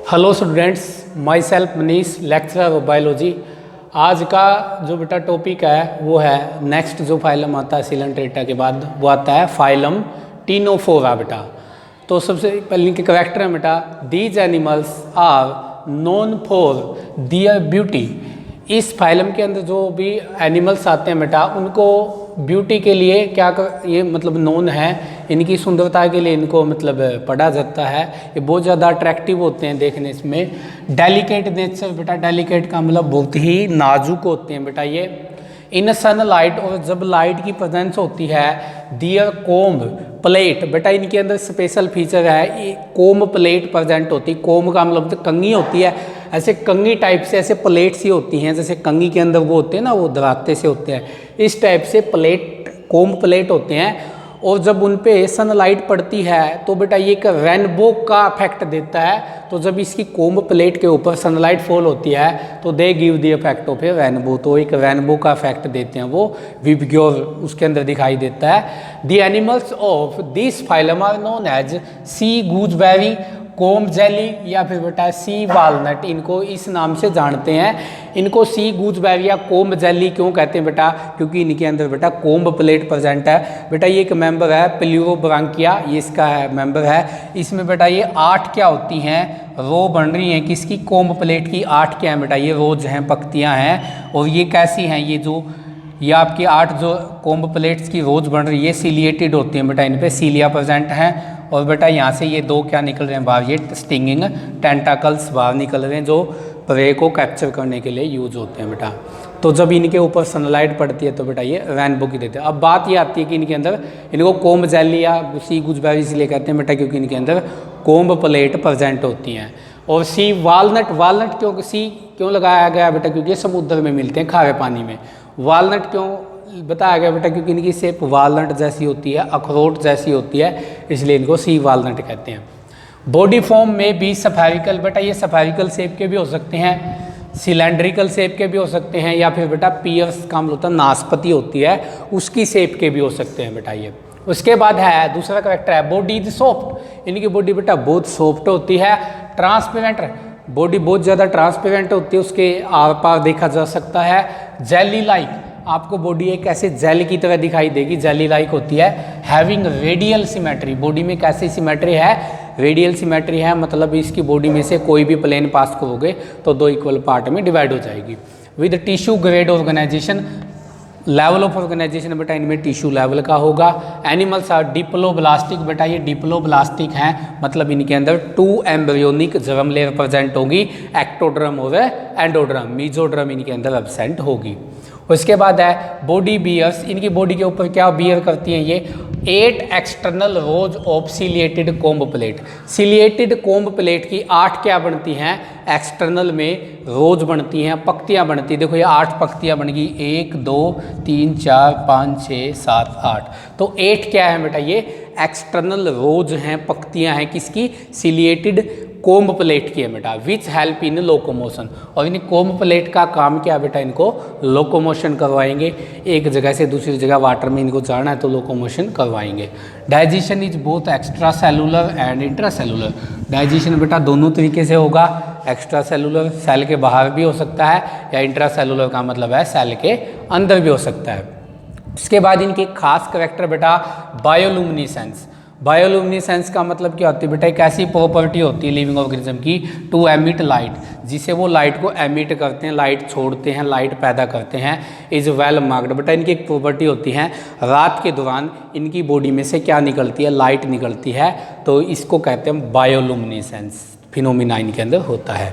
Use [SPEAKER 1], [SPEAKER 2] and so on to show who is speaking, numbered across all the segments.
[SPEAKER 1] Hello students, my self Manish, lecturer of biology. आज का जो बेटा टॉपिक है वो है नेक्स्ट जो फाइलम आता है सिलेंट्रेटा के बाद वो आता है फाइलम टीनोफोरा बेटा। तो सबसे पहले इनके करेक्टर है बेटा, these animals are known for their beauty. इस फाइलम के अंदर जो भी एनिमल्स आते हैं बेटा उनको ब्यूटी के लिए ये मतलब नोन है, इनकी सुंदरता के लिए इनको मतलब पढ़ा जाता है। ये बहुत ज़्यादा अट्रैक्टिव होते हैं देखने इसमें। डेलिकेट नेचर बेटा, डेलिकेट का मतलब बहुत ही नाजुक होते हैं बेटा ये। इन सन लाइट, और जब लाइट की प्रेजेंस होती है, दियर कोम्ब प्लेट बेटा, इनके अंदर स्पेशल फीचर है, कोम्ब प्लेट प्रेजेंट होती है। कोम्ब का मतलब तो कंघी होती है, ऐसे कंघी टाइप से ऐसे प्लेट सी होती हैं, जैसे कंघी के अंदर वो होते हैं ना, वो दराते से होते हैं, इस टाइप से प्लेट कोम्ब प्लेट होते हैं। और जब उन पे सनलाइट पड़ती है तो बेटा ये एक रेनबो का इफेक्ट देता है। तो जब इसकी कोम्ब प्लेट के ऊपर सनलाइट फॉल होती है तो they give the effect of A rainbow, तो एक रेनबो का इफेक्ट देते हैं वो, विबग्योर उसके अंदर दिखाई देता है। The animals of this phylum are known as sea gooseberry, comb jelly या फिर बेटा सी वालनट, इनको इस नाम से जानते हैं। इनको सी गूजबेरी या कोम्ब जेली क्यों कहते हैं बेटा, क्योंकि इनके अंदर बेटा कोम्ब प्लेट प्रेजेंट है। बेटा ये एक मेंबर है प्लूरोब्रांकिया, ये इसका है मेंबर है। इसमें बेटा ये 8 क्या होती हैं, रो बन रही हैं किसकी, कोम्ब प्लेट की 8 क्या है बेटा, ये रोज हैं, पक्तियां हैं। और ये कैसी हैं, ये आपकी 8 जो कोम्ब प्लेट्स की रोज बन रही है सिलिएटेड होती हैं बेटा, इन पे सीलिया प्रेजेंट हैं। और बेटा यहाँ से ये 2 क्या निकल रहे हैं बाहर, ये स्टिंगिंग टेंटाकल्स बाहर निकल रहे हैं जो प्रे को कैप्चर करने के लिए यूज होते हैं बेटा। तो जब इनके ऊपर सनलाइट पड़ती है तो बेटा ये रेनबो की देते हैं। अब बात ये आती है कि इनके अंदर, इनको कोम्ब जेली या सी गूजबेरी इसलिए कहते हैं बेटा क्योंकि इनके अंदर कोम्ब प्लेट प्रेजेंट होती हैं। और सी वालनट, वालनट क्यों सी क्यों लगाया गया बेटा, क्योंकि ये समुद्र में मिलते हैं, खारे पानी में। वालनट क्यों बताया गया बेटा, क्योंकि इनकी शेप वालनट जैसी होती है, अखरोट जैसी होती है, इसलिए इनको सी वालनट कहते हैं। बॉडी फॉर्म में भी सफेरिकल बेटा, ये सफेरिकल शेप के भी हो सकते हैं, सिलेंड्रिकल शेप के भी हो सकते हैं, या फिर बेटा पियर्स का मतलब होता है नाशपति होती है उसकी शेप के भी हो सकते हैं बेटा ये। उसके बाद है दूसरा करेक्टर है बॉडी इज सॉफ्ट, इनकी बॉडी बेटा बहुत सॉफ्ट होती है। ट्रांसपेरेंट, बॉडी बहुत ज़्यादा ट्रांसपेरेंट होती है, उसके आर पार देखा जा सकता है। जेली लाइक, आपको बॉडी एक ऐसे जेल की तरह दिखाई देगी, जेली लाइक होती है। हैविंग रेडियल सिमेट्री, बॉडी में कैसी सिमेट्री है, रेडियल सिमेट्री है, मतलब इसकी बॉडी में से कोई भी प्लेन पास करोगे तो 2 इक्वल पार्ट में डिवाइड हो जाएगी। With tissue grade organization, level of organization बेटा इनमें टिश्यू लेवल का होगा। एनिमल्स आर डिप्लोब्लास्टिक बेटा, ये डिप्लोब्लास्टिक हैं, मतलब इनके अंदर 2 एम्ब्रियोनिक जर्म लेयर प्रेजेंट होगी, एक्टोड्रम और एंडोड्रम, मीजोड्रम इनके अंदर एब्सेंट होगी। उसके बाद है बॉडी बियर्स, इनकी बॉडी के ऊपर क्या बियर करती हैं ये, 8 external rose of ciliated comb plate. Ciliated comb plate की 8 क्या बनती हैं, एक्सटर्नल में रोज बनती हैं, पक्तियां बनती हैं। देखो ये 8 पक्तियां बन गई, 1 2 3 4 5 6 7 8, तो 8 क्या है बेटा, ये एक्सटर्नल रोज हैं, पक्तियां हैं किसकी, सिलिएटेड कोम्ब प्लेट की है बेटा। विच हेल्प इन लोकोमोशन, और इन कोम्ब प्लेट का काम क्या है बेटा, इनको लोकोमोशन करवाएंगे, एक जगह से दूसरी जगह वाटर में इनको जाना है तो लोकोमोशन करवाएंगे। Digestion is both extra cellular and intra cellular, digestion बेटा दोनों तरीके से होगा, एक्स्ट्रा सेलुलर सेल के बाहर भी हो सकता है, या इंट्रा सेलुलर का मतलब है सेल के अंदर भी हो सकता है। उसके बाद इनके खास करेक्टर बेटा बायोलुमिनेसेंस, बायोलुमिनेसेंस का मतलब क्या होती है बेटा, एक ऐसी प्रॉपर्टी होती है लिविंग ऑर्गेनिज्म की, टू एमिट लाइट, जिसे वो लाइट को एमिट करते हैं, लाइट छोड़ते हैं, लाइट पैदा करते हैं। इज वेल मार्क्ड बेटा, इनकी एक प्रॉपर्टी होती है, रात के दौरान इनकी बॉडी में से क्या निकलती है, लाइट निकलती है, तो इसको कहते हैं बायोलुमिनेसेंस फिनोमिना इनके अंदर होता है।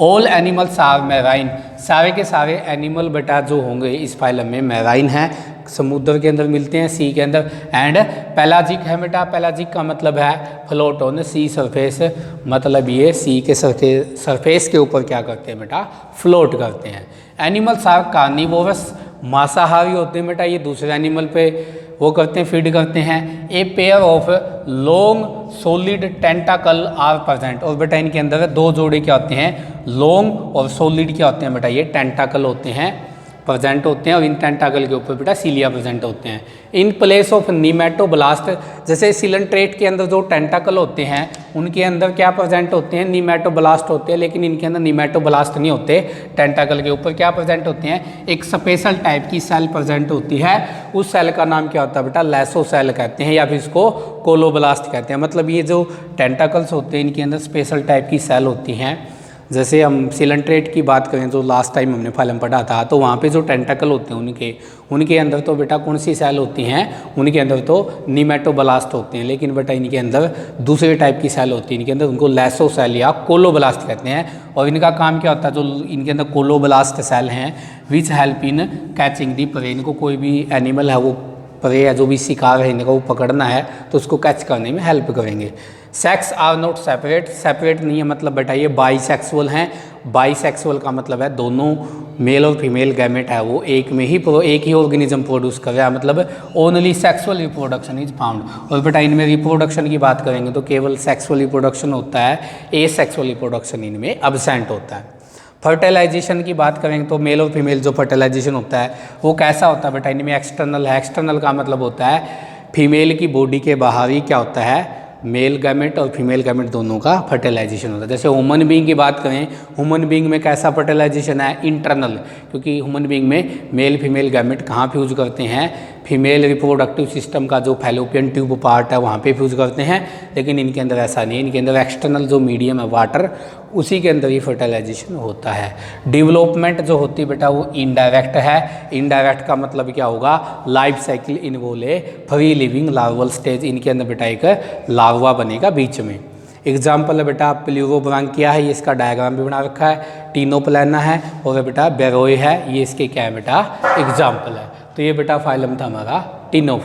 [SPEAKER 1] ऑल एनिमल्स आर मैराइन, सारे के सारे एनिमल बेटा जो होंगे इस फाइलम में मैराइन हैं, समुद्र के अंदर मिलते हैं, सी के अंदर। एंड पेलाजिक है बेटा, पेलाजिक का मतलब है फ्लोट ऑन सी सरफेस, मतलब ये सी के सरफेस के ऊपर क्या करते हैं बेटा, फ्लोट करते हैं। एनिमल्स आर कार्निवोरस, मांसाहारी होते हैं बेटा, ये दूसरे एनिमल पे वो करते हैं, फीड करते हैं। A pair of long solid tentacle are present, और बेटा इनके अंदर 2 जोड़े क्या होते हैं, लॉन्ग और सॉलिड क्या होते हैं बेटा, ये टेंटाकल होते हैं। प्रेजेंट होते हैं और इन टेंटाकल के ऊपर बेटा सीलिया प्रेजेंट होते हैं। इन प्लेस ऑफ नीमेटोब्लास्ट, जैसे सिलेंट्रेट के अंदर जो टेंटाकल होते हैं उनके अंदर क्या प्रेजेंट होते हैं, नीमेटोब्लास्ट होते हैं, लेकिन इनके अंदर नीमेटोब्लास्ट नहीं होते। टेंटाकल के ऊपर क्या प्रेजेंट होते हैं, एक स्पेशल टाइप की सेल प्रेजेंट होती है। उस सेल का नाम क्या होता है बेटा, लैसो सेल कहते हैं या फिर इसको कोलोब्लास्ट कहते हैं। मतलब ये जो टेंटाकल्स होते हैं इनके अंदर स्पेशल टाइप की सेल होती हैं। जैसे हम सिलेंट्रेट की बात करें जो लास्ट टाइम हमने फाइलम पढ़ा था, तो वहाँ पे जो टेंटाकल होते हैं उनके अंदर तो बेटा कौन सी सेल होती हैं, उनके अंदर तो नीमेटोब्लास्ट होते हैं। लेकिन बेटा इनके अंदर दूसरे टाइप की सेल होती है, इनके अंदर उनको लैसो सेल या कोलोब्लास्ट कहते हैं। और इनका काम क्या होता है, जो इनके अंदर कोलोब्लास्ट सेल हैं which help in catching the prey, इनको कोई भी एनिमल है वो प्रे है जो भी शिकार है इनको वो पकड़ना है तो उसको कैच करने में हेल्प करेंगे। Sex are not separate, separate नहीं है मतलब बेटा ये बाईसेक्सुअल हैं। बाईसेक्सुअल का मतलब है दोनों मेल और फीमेल गैमेट है वो एक ही ऑर्गेनिज्म प्रोड्यूस कर रहा है, मतलब only sexual reproduction is found. और बेटा इनमें रिप्रोडक्शन की बात करेंगे तो केवल सेक्सुअल रिप्रोडक्शन होता है, एसेक्सुअल रिप्रोडक्शन इनमें एब्सेंट होता है। फर्टिलाइजेशन की बात करेंगे तो मेल और फीमेल जो फर्टिलाइजेशन होता है वो कैसा होता है बेटा, इनमें एक्सटर्नल है। एक्सटर्नल का मतलब होता है फीमेल की बॉडी के बाहरी क्या होता है, मेल गैमेट और फीमेल गैमेट दोनों का फर्टिलाइजेशन होता है। जैसे ह्यूमन बीइंग की बात करें, ह्यूमन बीइंग में कैसा फर्टिलाइजेशन है, इंटरनल, क्योंकि ह्यूमन बीइंग में मेल फीमेल गैमेट कहाँ फ्यूज करते हैं, फीमेल रिप्रोडक्टिव सिस्टम का जो फैलोपियन ट्यूब पार्ट है वहाँ पे फ्यूज करते हैं। लेकिन इनके अंदर ऐसा नहीं है, इनके अंदर एक्सटर्नल जो मीडियम है वाटर उसी के अंदर ही फर्टिलाइजेशन होता है। डेवलपमेंट जो होती है बेटा वो इनडायरेक्ट है। इनडायरेक्ट का मतलब क्या होगा, लाइफ साइकिल इन्वॉल्व ए फ्री लिविंग लार्वल स्टेज, इनके अंदर बेटा एक लार्वा बनेगा बीच में। एग्जाम्पल है बेटा प्ल्यूरोब्रांकिया है, ये इसका डायग्राम भी बना रखा है। टीनोप्लाना है और बेटा बेरोए है, ये इसके क्या है बेटा एग्जाम्पल है। तो ये बेटा फाइलम था हमारा टीनोफोरा।